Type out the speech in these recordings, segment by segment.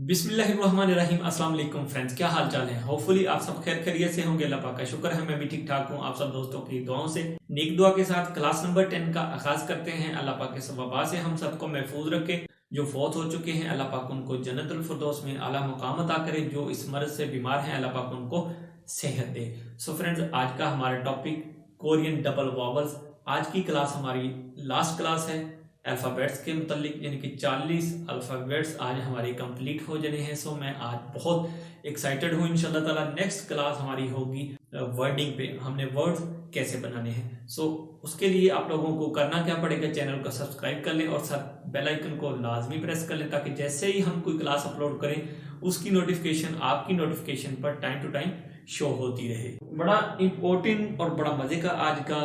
बिस्मिल्लाहिर्रहमानिर्रहीम। अस्सलाम वालेकुम फ्रेंड्स, क्या हाल चाल है। होपफुली आप सब खैर खैरियत से होंगे। अल्लाह पाक का शुक्र है मैं भी ठीक ठाक हूँ। आप सब दोस्तों की दुआओं से नेक दुआ के साथ क्लास नंबर 10 का आगाज करते हैं। अल्लाह पाक के सवाबा से हम सबको महफूज रखे। जो फौत हो चुके हैं अल्लाह पाक उनको जन्नतुल फिरदौस में आला मुकाम अता करे। जो इस मर्ज से बीमार हैं अल्लाह पाक उनको सेहत दे। सो फ्रेंड्स, आज का हमारा टॉपिक कोरियन डबल वॉवल्स। आज की क्लास हमारी लास्ट क्लास है अल्फ़ाबेट्स के मुतालिक, यानी कि 40 अल्फ़ाबेट्स आज हमारी कंप्लीट हो जाने हैं। सो मैं आज बहुत एक्साइटेड हूँ। इंशाल्लाह ताला नेक्स्ट क्लास हमारी होगी वर्डिंग पे, हमने वर्ड्स कैसे बनाने हैं। सो उसके लिए आप लोगों को करना क्या पड़ेगा, चैनल को सब्सक्राइब कर लें और साथ बेल आइकन को लाजमी प्रेस कर लें, ताकि जैसे ही हम कोई क्लास अपलोड करें उसकी नोटिफिकेशन आपकी नोटिफिकेशन पर टाइम टू टाइम शो होती रहे। बड़ा इम्पोर्टेंट और बड़ा मजे का आज का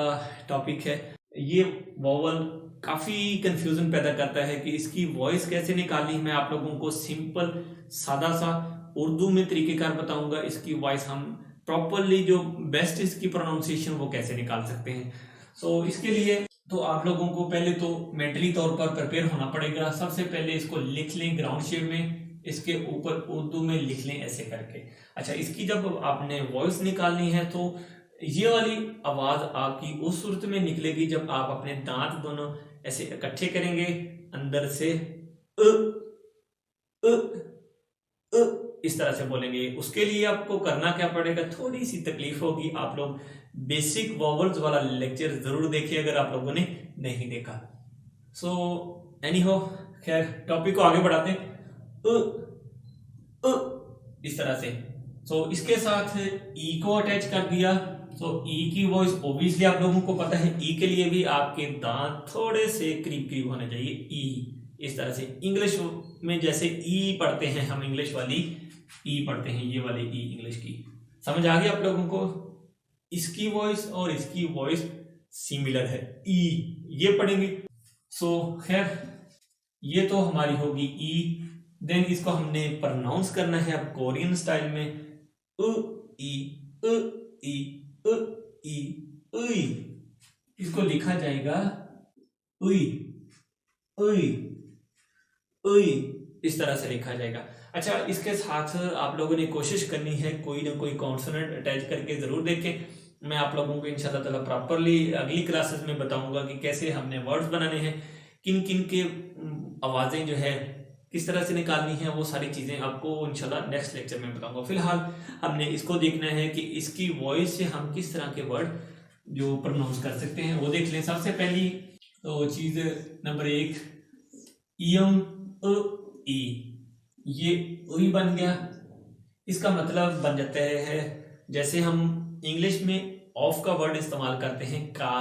टॉपिक है। ये वोवल काफी कंफ्यूजन पैदा करता है कि इसकी वॉइस कैसे निकालनी। मैं आप लोगों को सिंपल सादा सा उर्दू में तरीकेकार बताऊंगा। इसकी वॉइस हम प्रॉपरली जो बेस्ट इसकी प्रोनाउंसिएशन वो कैसे निकाल सकते हैं। सो इसके लिए तो आप लोगों को पहले तो मेंटली तौर पर प्रिपेयर होना पड़ेगा। सबसे पहले इसको लिख लें ग्राउंड शेप में, इसके ऊपर उर्दू में लिख लें ऐसे करके। अच्छा, इसकी जब आपने वॉइस निकालनी है तो ये वाली आवाज आपकी उस सूरत में निकलेगी जब आप अपने दांत दोनों ऐसे इकट्ठे करेंगे, अंदर से अ, अ, अ, इस तरह से बोलेंगे। उसके लिए आपको करना क्या पड़ेगा, थोड़ी सी तकलीफ होगी। आप लोग बेसिक वॉवल्स वाला लेक्चर जरूर देखिए अगर आप लोगों ने नहीं देखा। सो एनी हो, खैर टॉपिक को आगे बढ़ाते हैं। इस तरह से। सो इसके साथ ई को अटैच कर दिया। सो ई की वॉइस ओब्वियसली आप लोगों को पता है, ई के लिए भी आपके दांत थोड़े से करीब करीब होने चाहिए। ई इस तरह से इंग्लिश में जैसे ई पढ़ते हैं हम, इंग्लिश वाली ई पढ़ते हैं, ये वाली ई इंग्लिश की। समझ आ गई आप लोगों को। इसकी वॉइस और इसकी वॉइस सिमिलर है, ई ये पढ़ेंगे। सो खैर ये तो हमारी होगी ई। देन इसको हमने प्रोनाउंस करना है अब कोरियन स्टाइल में। उ ई उ ई उ ई उई। इसको लिखा जाएगा उई उई उई, इस तरह से लिखा जाएगा। अच्छा, इसके साथ आप लोगों ने कोशिश करनी है कोई ना कोई कॉन्सोनेंट अटैच करके जरूर देखें। मैं आप लोगों को इंशाल्लाह ताला प्रॉपरली अगली क्लासेस में बताऊंगा कि कैसे हमने वर्ड्स बनाने हैं, किन किन के आवाजें जो है किस तरह से निकालनी है। वो सारी चीजें आपको इंशाल्लाह नेक्स्ट लेक्चर में बताऊंगा। फिलहाल हमने इसको देखना है कि इसकी वॉइस से हम किस तरह के वर्ड जो प्रोनाउंस कर सकते हैं वो देख लें। सबसे पहली तो चीज नंबर 1, इयम ई, ये उई बन गया। इसका मतलब बन जाता है जैसे हम इंग्लिश में ऑफ का वर्ड इस्तेमाल करते हैं का,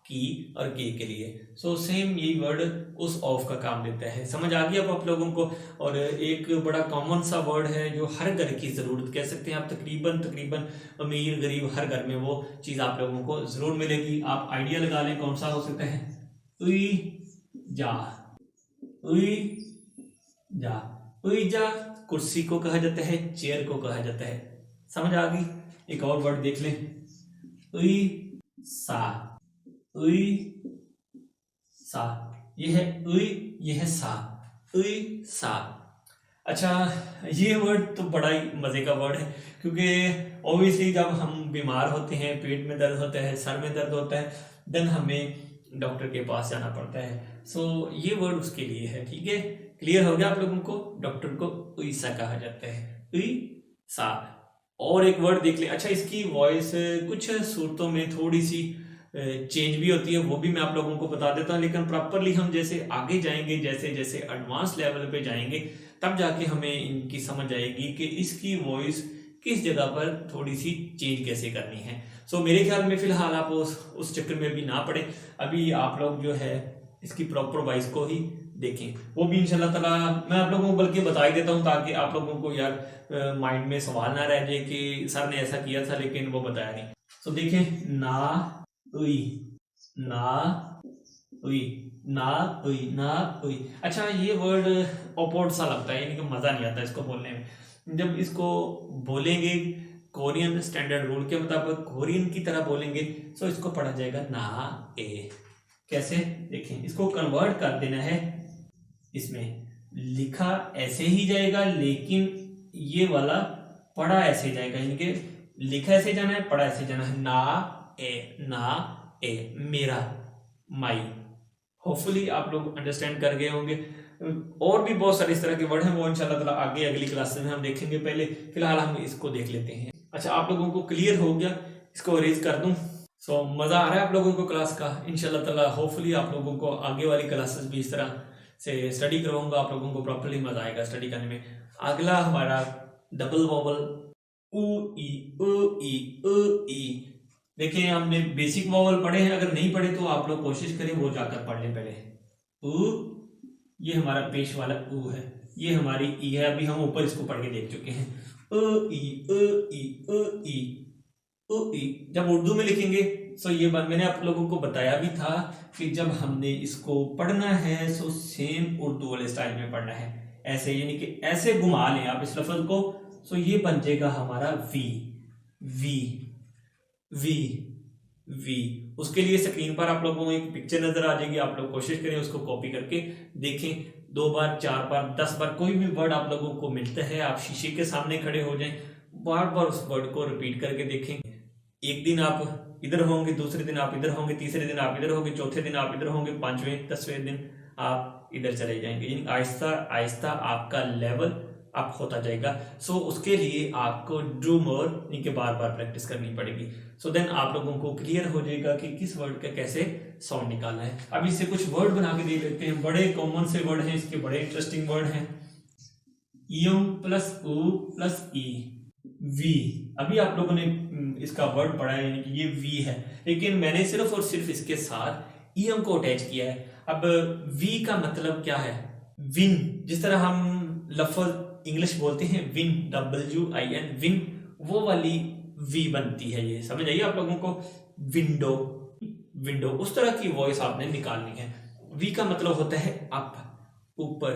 की और के लिए। सो सेम ये वर्ड उस ऑफ का काम देता है। समझ आ गई अब आप लोगों को। और एक बड़ा कॉमन सा वर्ड है जो हर घर की जरूरत कह सकते हैं आप, तकरीबन अमीर गरीब हर घर में वो चीज आप लोगों को जरूर मिलेगी। आप आइडिया लगा लें कौन सा हो सकता है। उई जा, उई जा, उई जा कुर्सी को कहा जाता है, चेयर को कहा जाता है। समझ आ गई। एक और वर्ड देख लें, उई सा, उई सा, ये है उई, ये है सा, उई सा। अच्छा, ये वर्ड तो बड़ा ही मजे का वर्ड है, क्योंकि ऑब्वियसली जब हम बीमार होते हैं, पेट में दर्द होता है, सर में दर्द होता है, देन हमें डॉक्टर के पास जाना पड़ता है। सो ये वर्ड उसके लिए है। ठीक है, क्लियर हो गया आप लोगों को। डॉक्टर को उई सा कहा जाता है, उई सा। और एक वर्ड देख ले। अच्छा, इसकी वॉइस कुछ सूरतों में थोड़ी सी चेंज भी होती है, वो भी मैं आप लोगों को बता देता हूँ। लेकिन प्रॉपरली हम जैसे आगे जाएंगे, जैसे जैसे एडवांस लेवल पे जाएंगे, तब जाके हमें इनकी समझ आएगी कि इसकी वॉइस किस जगह पर थोड़ी सी चेंज कैसे करनी है। सो मेरे ख्याल में फिलहाल आप उस चक्कर में भी ना पड़े। अभी आप लोग जो है इसकी प्रॉपर वॉइस को ही देखें। वो भी इंशाल्लाह ताला मैं आप लोगों को बल्कि बता ही देता हूँ, ताकि आप लोगों को यार माइंड में सवाल ना रह जाए कि सर ने ऐसा किया था लेकिन वो बताया नहीं। सो देखें, ना उई, ना उई, ना उई, ना उई। अच्छा, ये वर्ड ऑपोड सा लगता है, यानी कि मजा नहीं आता इसको बोलने में। जब इसको बोलेंगे कोरियन स्टैंडर्ड रूल के मुताबिक कोरियन की तरह बोलेंगे, सो इसको पढ़ा जाएगा ना ए। कैसे देखें, इसको कन्वर्ट कर देना है इसमें लिखा ऐसे ही जाएगा, लेकिन ये वाला पढ़ा ऐसे जाएगा, यानी कि लिखा ऐसे जाना है, पढ़ा ऐसे जाना है। ना ए मेरा, माई। होपफुली आप लोग अंडरस्टैंड कर गए होंगे। और भी बहुत सारे इस तरह के वर्ड हैं, वो इंशाल्लाह ताला आगे अगली क्लासेस में हम देखेंगे। पहले फिलहाल हम इसको देख लेते हैं। अच्छा, आप लोगों को क्लियर हो गया? इसको अरेज कर दूं। सो मजा आ रहा है आप लोगों को क्लास का? इंशाल्लाह ताला होपफुली आप लोगों को आगे वाली क्लासेस भी इस तरह से स्टडी करवाऊंगा, आप लोगों को प्रॉपर्ली मजा आएगा स्टडी करने में। अगला हमारा डबल वॉवल उ ई। देखिए, हमने बेसिक वॉवल पढ़े हैं, अगर नहीं पढ़े तो आप लोग कोशिश करें वो जाकर पढ़ लें पहले। उ, ये हमारा पेश वाला उ है, ये हमारी ई है। अभी हम ऊपर इसको पढ़ के देख चुके हैं। ई। जब उर्दू में लिखेंगे तो ये बात मैंने आप लोगों को बताया भी था कि जब हमने इसको पढ़ना है तो सेम उर्दू वाले स्टाइल में पढ़ना है, ऐसे, यानी कि ऐसे घुमा लें आप इस लफ्ज को, तो ये बन जाएगा हमारा वी। उसके लिए स्क्रीन पर आप लोगों को एक पिक्चर नजर आ जाएगी, आप लोग कोशिश करें उसको कॉपी करके देखें। 2 बार 4 बार 10 बार कोई भी वर्ड आप लोगों को मिलता है, आप शीशे के सामने खड़े हो जाएं, बार बार उस वर्ड को रिपीट करके देखें। एक दिन आप इधर होंगे, दूसरे दिन आप इधर होंगे, तीसरे दिन आप इधर होंगे, चौथे दिन आप इधर होंगे, 5वें 10वें दिन आप इधर चले जाएंगे, यानी आहिस्ता आहिस्ता आपका लेवल अप होता जाएगा। सो उसके लिए आपको ड्रू मोर, यानी कि बार बार प्रैक्टिस करनी पड़ेगी। सो देन आप लोगों को क्लियर हो जाएगा कि किस वर्ड का कैसे साउंड निकालना है। अब इससे कुछ वर्ड बना के दे लेते हैं, बड़े कॉमन से वर्ड हैं, इसके बड़े इंटरेस्टिंग वर्ड हैं। यू प्लस उ प्लस ई, वी। अभी आप लोगों ने इसका वर्ड पढ़ा है, यानी कि ये वी है, लेकिन मैंने सिर्फ और सिर्फ इसके साथ ईएम को अटैच किया है। अब वी का मतलब क्या है? विन। जिस तरह हम लफ्ज इंग्लिश बोलते हैं विन, WIN, विन, वो वाली वी बनती है। ये समझ आइए आप लोगों को? विंडो, उस तरह की वॉइस आपने निकालनी है। वी का मतलब होता है अप, ऊपर,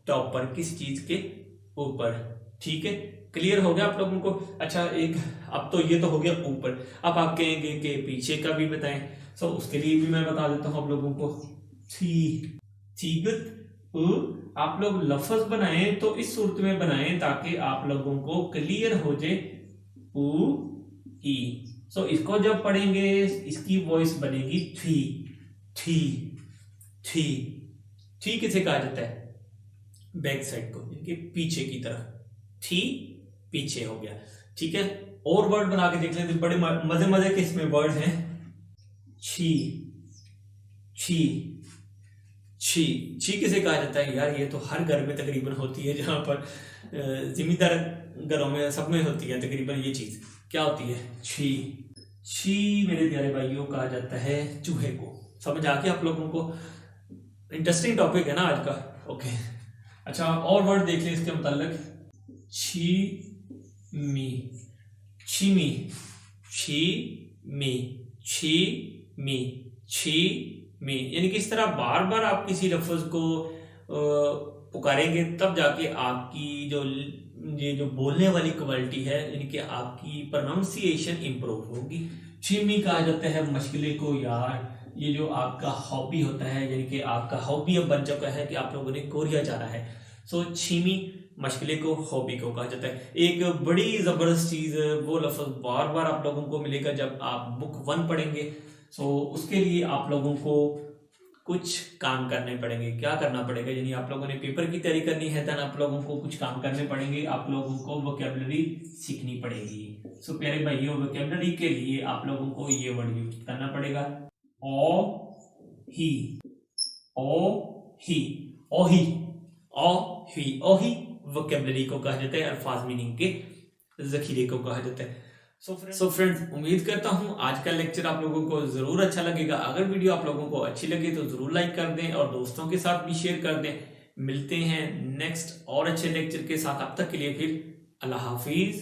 टॉप पर, किसी चीज के ऊपर। ठीक है, क्लियर हो गया आप लोगों को? अच्छा, एक अब तो ये तो हो गया ऊपर। अब आप कहेंगे कि पीछे का भी बताएं, सो उसके लिए भी मैं बता देता हूं आप लोगों को। आप लोग लफ्ज बनाएं तो इस सूरत में बनाएं ताकि आप लोगों को क्लियर हो जाए उ ई। सो इसको जब पढ़ेंगे इसकी वॉइस बनेगी थी किसे कहा जाता है? बैक साइड को, यानी पीछे की तरफ। पीछे हो गया। ठीक है, और वर्ड बना के देख लेते, बड़े मजे के इसमें वर्ड हैं। छी किसे कहा जाता है यार? ये तो हर घर में तकरीबन होती है, जहां पर जिम्मेदार घरों में सब में होती है तकरीबन ये चीज। क्या होती है? छी मेरे प्यारे भाइयों कहा जाता है चूहे को। समझ आ गया आप लोगों को? इंटरेस्टिंग टॉपिक है ना आज का। ओके, अच्छा, और वर्ड देख ले इसके मुताल्लिक। छी मी, यानी कि इस तरह बार बार आप किसी लफ्ज को पुकारेंगे तब जाके आपकी जो बोलने वाली क्वालिटी है, यानी कि आपकी प्रोनाउंसिएशन इंप्रूव होगी। छिमी कहा जाता है मशगले को। यार, ये जो आपका हॉबी होता है, यानी कि आपका हॉबी अब बन चुका है कि आप लोगों ने कोरिया जाना है, सो छिमी मशगले को, हॉबी को कहा जाता है। एक बड़ी जबरदस्त चीज, वो लफ्ज बार बार आप लोगों को मिलेगा जब आप बुक 1 पढ़ेंगे। सो उसके लिए आप लोगों को कुछ काम करने पड़ेंगे। क्या करना पड़ेगा? यानी आप लोगों ने पेपर की तैयारी करनी है, तो आप लोगों को कुछ काम करने पड़ेंगे, आप लोगों को वोकैबुलरी सीखनी पड़ेगी। सो प्यारे भाइयों, वोकैबुलरी के लिए आप लोगों को ये वर्ड यूज करना पड़ेगा। ओही वोकैबुलरी को कहा जाता है, अल्फाज मीनिंग के जखीरे को कहा जाता है। सो फ्रेंड्स, उम्मीद करता हूं आज का लेक्चर आप लोगों को जरूर अच्छा लगेगा। अगर वीडियो आप लोगों को अच्छी लगे तो जरूर लाइक कर दें और दोस्तों के साथ भी शेयर कर दें। मिलते हैं नेक्स्ट और अच्छे लेक्चर के साथ, अब तक के लिए फिर अल्लाह हाफिज।